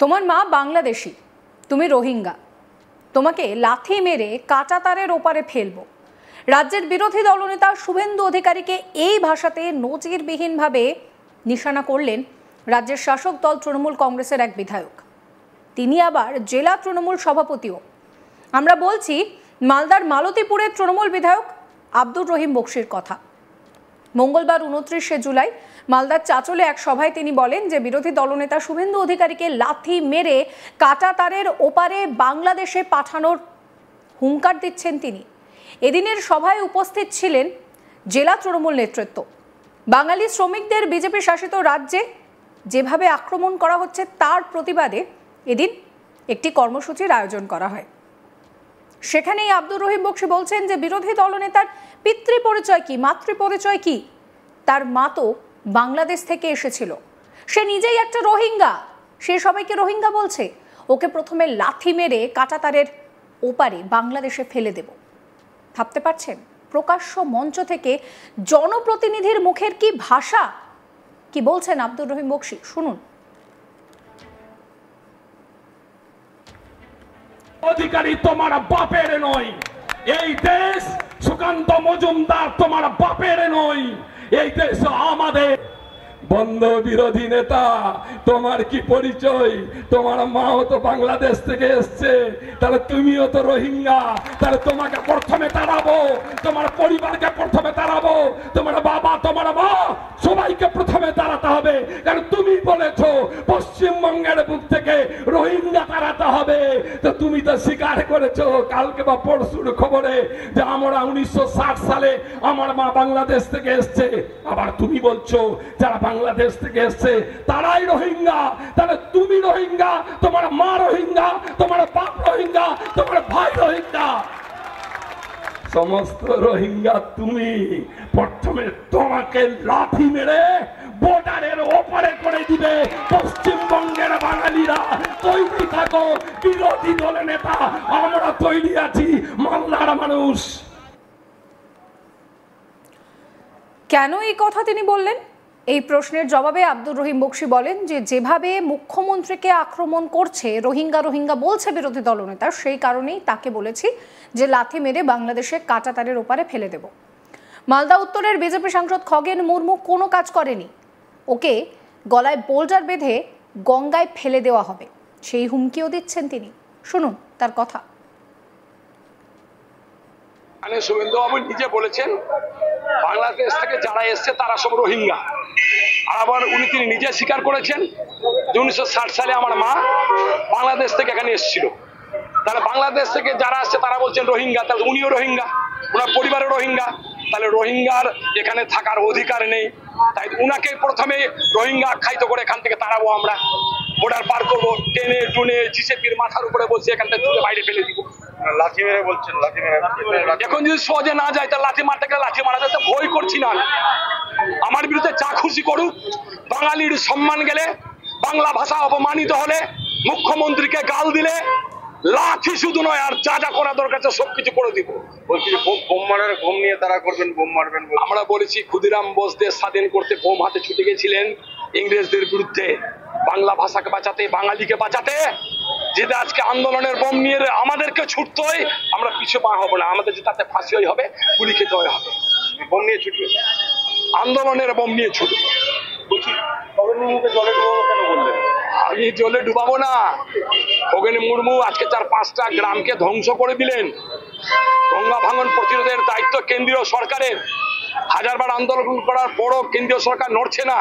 তোমার মা বাংলাদেশি, তুমি রোহিঙ্গা, তোমাকে লাথি মেরে কাঁটাতারের ওপারে ফেলবো। রাজ্যের বিরোধী দলনেতা শুভেন্দু অধিকারীকে এই ভাষাতে নজিরবিহীনভাবে নিশানা করলেন রাজ্যের শাসক দল তৃণমূল কংগ্রেসের এক বিধায়ক। তিনি আবার জেলা তৃণমূল সভাপতিও। আমরা বলছি মালদার মালতীপুরের তৃণমূল বিধায়ক আব্দুর রহিম বক্সির কথা। মঙ্গলবার 29শে জুলাই মালদার চাচলে এক সভায় তিনি বলেন যে বিরোধী দলনেতা শুভেন্দু অধিকারীকে লাথি মেরে কাঁটাতারের ওপারে বাংলাদেশে পাঠানোর হুঙ্কার দিচ্ছেন তিনি। এদিনের সভায় উপস্থিত ছিলেন জেলা তৃণমূল নেতৃত্ব। বাঙালি শ্রমিকদের বিজেপি শাসিত রাজ্যে যেভাবে আক্রমণ করা হচ্ছে তার প্রতিবাদে এদিন একটি কর্মসূচির আয়োজন করা হয়। সেখানেই আব্দুর রহিম বক্সি বলছেন যে বিরোধী দলনেতার পিতৃ পরিচয় কি, মাতৃ পরিচয় কি? তার মা তো বাংলাদেশ থেকে এসেছিল, সে নিজেই একটা রোহিঙ্গা, সে সবাইকে রোহিঙ্গা বলছে। ওকে প্রথমে লাথি মেরে কাঁটাতারের ওপারে বাংলাদেশে ফেলে দেব। ভাবতে পারছেন প্রকাশ্য মঞ্চ থেকে জনপ্রতিনিধির মুখের কি ভাষা? কি বলছেন আব্দুর রহিম বক্সি, শুনুন। অধিকারী তোমার বাপের নয়, এই দেশ সুকান্ত মজুমদার তোমার বাপের নয়, এই দেশ আমাদের। বন্ধ বিরোধী নেতা, তোমার কি পরিচয়? তোমার মাও তো বাংলাদেশ থেকে এসছে, তাহলে তুমিও তো রোহিঙ্গা। তাহলে তোমাকে প্রথমে তাড়াবো, তোমার পরিবারকে প্রথমে তাড়াবো, তোমার বাবা তোমার মা সবাইকে প্রথমে তাড়াতে হবে। কারণ তুমি বলেছো পশ্চিমবঙ্গের বুক থেকে রোহিঙ্গা তাড়াতে হবে। তো তুমি তো স্বীকার করেছো কালকে বা পরশুর খবরে যে আমরা 1960 সালে আমার মা বাংলাদেশ থেকে এসছে। আবার তুমি বলছো যারা বাংলাদেশ থেকে এসছে তারাই রোহিঙ্গা। তাহলে তুমি রোহিঙ্গা, তোমার মা রোহিঙ্গা, তোমার বাপ রোহিঙ্গা, তোমার ভাই রোহিঙ্গা, সমস্ত রোহিঙ্গা তুমি। প্রথমে তোমাকে লাথি মেরে বর্ডারের ওপারে করে দিবে পশ্চিমবঙ্গের বাঙালিরা। তৈরি থাকো বিরোধী দলের নেতা, আমরা তৈরি আছি মালদার মানুষ। কেন এই কথা তিনি বললেন? এই প্রশ্নের জবাবে আব্দুর রহিম বক্সি বলেন যে যেভাবে মুখ্যমন্ত্রীকে আক্রমণ করছে, রোহিঙ্গা রোহিঙ্গা বলছে বিরোধী দলনেতা, সেই কারণেই তাকে বলেছি যে লাথি মেরে বাংলাদেশে কাঁটাতারের ওপারে ফেলে দেব। মালদা উত্তরের বিজেপি সাংসদ খগেন মুর্মু কোনো কাজ করেনি, ওকে গলায় বোল্ডার বেঁধে গঙ্গায় ফেলে দেওয়া হবে, সেই হুমকিও দিচ্ছেন তিনি। শুনুন তার কথা। শুভেন্দু বাবু নিজে বলেছেন বাংলাদেশ থেকে যারা এসছে তারা সব রোহিঙ্গা। আর আবার তিনি নিজে স্বীকার করেছেন যে 1960 সালে আমার মা বাংলাদেশ থেকে এখানে এসেছিল। তাহলে বাংলাদেশ থেকে যারা আসছে তারা বলছেন রোহিঙ্গা, তাহলে উনিও রোহিঙ্গা, ওনার পরিবারের রোহিঙ্গা। তাহলে রোহিঙ্গার এখানে থাকার অধিকার নেই, তাই উনাকে প্রথমে রোহিঙ্গা আখ্যায়িত করে এখান থেকে তাড়াবো। আমরা বর্ডার পার করবো, টেনে টুনে জিসেপির মাথার উপরে বসে এখান থেকে তুলে বাইরে ফেলে দিব। লাঠি মেরে বলছেন, লাঠি মেরে। এখন যদি সহজে না যায় তাহলে লাঠি মারতে গেলে লাঠি মারা যাচ্ছে, ভয় করছি না। আমার বিরুদ্ধে যা খুশি করুক, বাঙালির সম্মান গেলে, বাংলা ভাষা অপমানিত হলে, মুখ্যমন্ত্রীকে গাল দিলে লাঠি শুধু নয় আর যা যা করা দরকার সবকিছু করে দিব। বলছি বোম মারার বোম নিয়ে তারা করবেন, বোম মারবেন। আমরা বলেছি ক্ষুদিরাম বোস দেশ স্বাধীন করতে বোম হাতে ছুটে গেছিলেন ইংরেজদের বিরুদ্ধে, বাংলা ভাষাকে বাঁচাতে, বাঙালিকে বাঁচাতে। যেটা আজকে আন্দোলনের বোম নিয়ে আমাদেরকে ছুটতে হয়, আমরা পিছু পা হবো না। আমাদের যে তাতে ফাঁসি হবে, গুলি খেতে হবে। বোম নিয়ে ছুটবে, আন্দোলনের বোম নিয়ে ছুটবে। বলছি খগেন মুর্মুকে জলে ডুবাবো কেন বললেন? আমি জলে ডুবাবো না। খগেন মুর্মু আজকে 4-5টা গ্রামকে ধ্বংস করে দিলেন। গঙ্গা ভাঙন প্রতিরোধের দায়িত্ব কেন্দ্রীয় সরকারের। হাজারবার আন্দোলন করার পরও কেন্দ্রীয় সরকার নড়ছে না।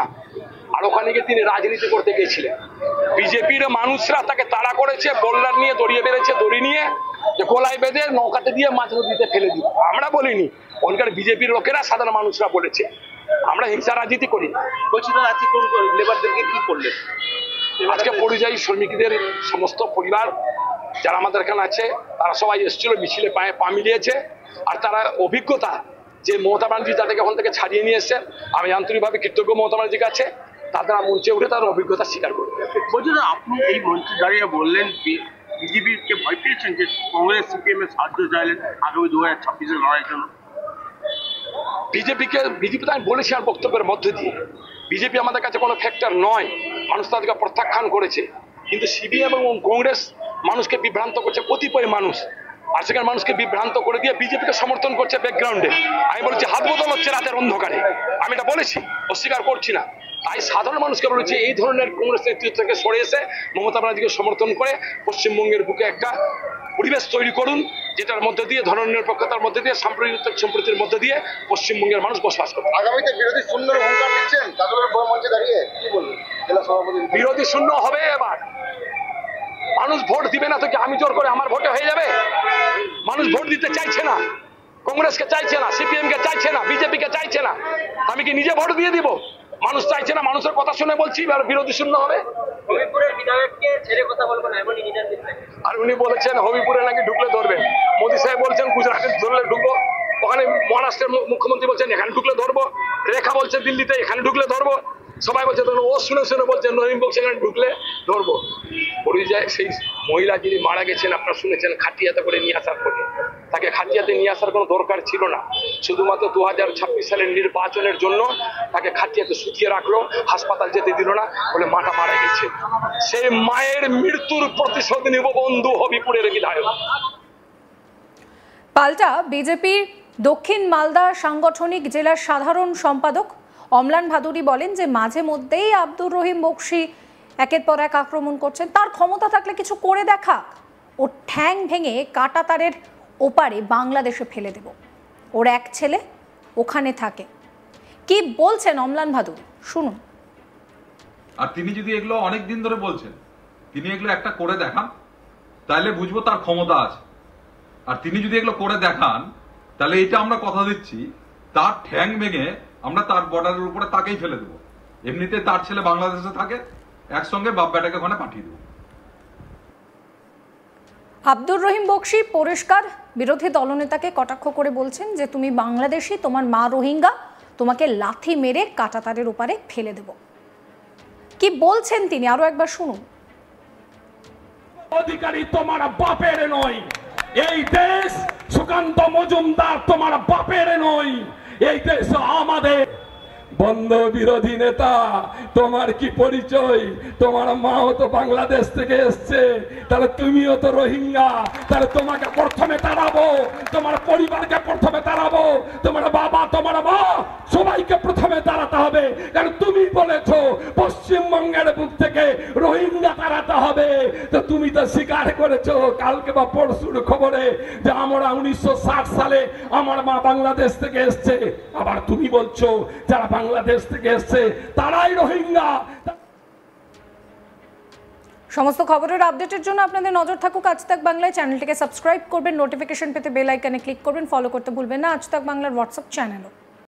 আর ওখানে গিয়ে তিনি রাজনীতি করতে গেছিলেন। বিজেপির মানুষরা তাকে তাড়া করেছে, বোল্ডার নিয়ে দড়িয়ে বেড়েছে, দড়ি নিয়ে যে গোলায় বেঁধে নৌকাতে দিয়ে মাছ নদীতে ফেলে দিব। আমরা বলিনি, ওখানকার বিজেপির লোকেরা, সাধারণ মানুষরা বলেছে। আমরা হিংসা রাজনীতি করি। বলছি না, আজকে কোন লেবারদেরকে কি করলেন? আজকে পরিযায়ী শ্রমিকদের সমস্ত পরিবার যারা আমাদের এখানে আছে তারা সবাই এসেছিল, মিছিলে পায়ে পা মিলিয়েছে। আর তারা অভিজ্ঞতা যে মমতা ব্যানার্জি তাদেরকে ওখান থেকে ছাড়িয়ে নিয়ে এসছেন, আমি আন্তরিকভাবে কৃতজ্ঞ মমতা ব্যানার্জির কাছে। তারা মঞ্চে উঠে তার অভিজ্ঞতা স্বীকার করবে। বলছি না, আপনি এই মঞ্চে দাঁড়িয়ে বললেন বিজেপিকে ভয় পেয়েছেন যে কংগ্রেস সিপিএম এর সাহায্য চাইলেন আগামী 2026-এর লড়াইয়ের জন্য। বিজেপি তো আমি বলেছি আর বক্তব্যের মধ্যে দিয়ে, বিজেপি আমাদের কাছে কোনো ফ্যাক্টর নয়। মানুষ তাদেরকে প্রত্যাখ্যান করেছে। কিন্তু সিপিএম এবং কংগ্রেস মানুষকে বিভ্রান্ত করছে, কতিপয় মানুষ, আর সেখানে মানুষকে বিভ্রান্ত করে দিয়ে বিজেপিকে সমর্থন করছে ব্যাকগ্রাউন্ডে। আমি বলছি হাত বদল হচ্ছে রাতের অন্ধকারে, আমি এটা বলেছি, অস্বীকার করছি না। তাই সাধারণ মানুষকে বলেছি এই ধরনের কংগ্রেস নেতৃত্ব থেকে সরে এসে মমতা ব্যানার্জিকে সমর্থন করে পশ্চিমবঙ্গের বুকে একটা পরিবেশ তৈরি করুন, যেটার মধ্যে দিয়ে ধর্মনিরপেক্ষতার মধ্যে দিয়ে সাম্প্রদায়িক সম্প্রীতির মধ্যে দিয়ে পশ্চিমবঙ্গের মানুষ বসবাস করবে। আগামীতে বিরোধী শূন্যের হুঙ্কার দিচ্ছেন যাদবের বড় মঞ্চে দাঁড়িয়ে, কি বলবেন জেলা সভাপতি? বিরোধী শূন্য হবে এবার, মানুষ ভোট দিবে না তো কি আমি জোর করে আমার ভোটে হয়ে যাবে? মানুষ ভোট দিতে চাইছে না, কংগ্রেসকে চাইছে না, সিপিএম কে চাইছে না, বিজেপি কে চাইছে না, আমি কি নিজে ভোট দিয়ে দিব? মানুষ চাইছে না, মানুষের কথা শুনে বলছি এবার বিরোধী শূন্য হবে। আর উনি বলেছেন হবিপুরে নাকি ঢুকলে ধরবেন, মোদী সাহেব বলছেন গুজরাটে ধরলে ঢুকবো, ওখানে মহারাষ্ট্রের মুখ্যমন্ত্রী বলছেন এখানে ঢুকলে ধরবো, রেখা বলছে দিল্লিতে এখানে ঢুকলে ধরবো, সবাই বলছে ও শুনে শুনে বলছেন নরিম বক্স এখানে ঢুকলে ধরবো। পরিযায় সেই মহিলা যিনি মারা গেছেন আপনারা শুনেছেন খাটিয়াতে করে নিয়ে আসার পরে, তাকে খাটিয়াতে নিয়ে আসার কোনো দরকার ছিল না, শুধুমাত্র 2026 সালের নির্বাচনের জন্য তাকে খাটিয়াতে শুকিয়ে রাখলো, হাসপাতাল যেতে দিল না বলে মাটা মারা গেছে। সেই মায়ের মৃত্যুর প্রতিশোধ নিব বন্ধু হবিপুরের বিধায়ক। পাল্টা বিজেপির দক্ষিণ মালদা সাংগঠনিক জেলার সাধারণ সম্পাদক অম্লান ভাদুরী বলেন যে মাঝে মধ্যেই আব্দুর রহিম বক্সি একের পর এক আক্রমণ করছেন, তার ক্ষমতা থাকলে কিছু করে দেখা, ও ঠ্যাং ভেঙে কাঁটাতারের ওপারে বাংলাদেশে ফেলে দেব, ওর এক ছেলে ওখানে থাকে। কি বলছেন অম্লান ভাদুরী শুনুন। আর তিনি যদি এগুলো অনেক দিন ধরে বলছেন, তিনি এগুলো একটা করে দেখান তাহলে বুঝবো তার ক্ষমতা আছে। আর তিনি যদি এগুলো করে দেখান তাহলে এটা আমরা কথা দিচ্ছি তার ঠ্যাং ভেঙে আমরা তার বর্ডারের উপরে তাকেই ফেলে দেবো। এমনিতে তার ছেলে বাংলাদেশে থাকে, একসঙ্গে বাপ বেটাকে ওখানে পাঠিয়ে দেবো। আব্দুর রহিম বক্সি পরিষ্কার বিরোধী দলনেতাকে কটাক্ষ করে বলছেন যে তুমি বাংলাদেশি, তোমার মা রোহিঙ্গা, তোমাকে লাথি মেরে কাঁটাতারের ওপারে ফেলে দেব। কি বলছেন তিনি আরো একবার শুনুন। অধিকারী তোমার বাপের নয়, এই দেশ সুকান্ত মজুমদার তোমার বাপের নয়, এই দেশ আমাদের। বন্ধ বিরোধী নেতা, তোমার কি পরিচয়? তোমার মাও তো বাংলাদেশ থেকে এসছে, তাহলে তুমিও তো রোহিঙ্গা, তাহলে তোমাকে প্রথমে তাড়াবো, তোমার পরিবারকে প্রথমে তাড়াবো, তোমার বাবা তোমার মা সবাইকে প্রথমে তাড়াতে হবে, কারণ তুমি বলেছো পশ্চিমবঙ্গের বুক থেকে রোহিঙ্গা তাড়াতে হবে। তো তুমি তো স্বীকার করেছো কালকে বা পরশুর খবরে যে আমরা 1960 সালে আমার মা বাংলাদেশ থেকে এসছে, আবার তুমি বলছো যারা বাংলাদেশ থেকে এসছে তারাই রোহিঙ্গা। সমস্ত খবরের আপডেটের জন্য আপনাদের নজর থাকুক আজ তাক বাংলায়। চ্যানেলটিকে সাবস্ক্রাইব করবেন, নোটিফিকেশন পেতে বেল আইকনে ক্লিক করবেন, ফলো করতে ভুলবেন না আজ তাক বাংলার হোয়াটসঅ্যাপ চ্যানেলও।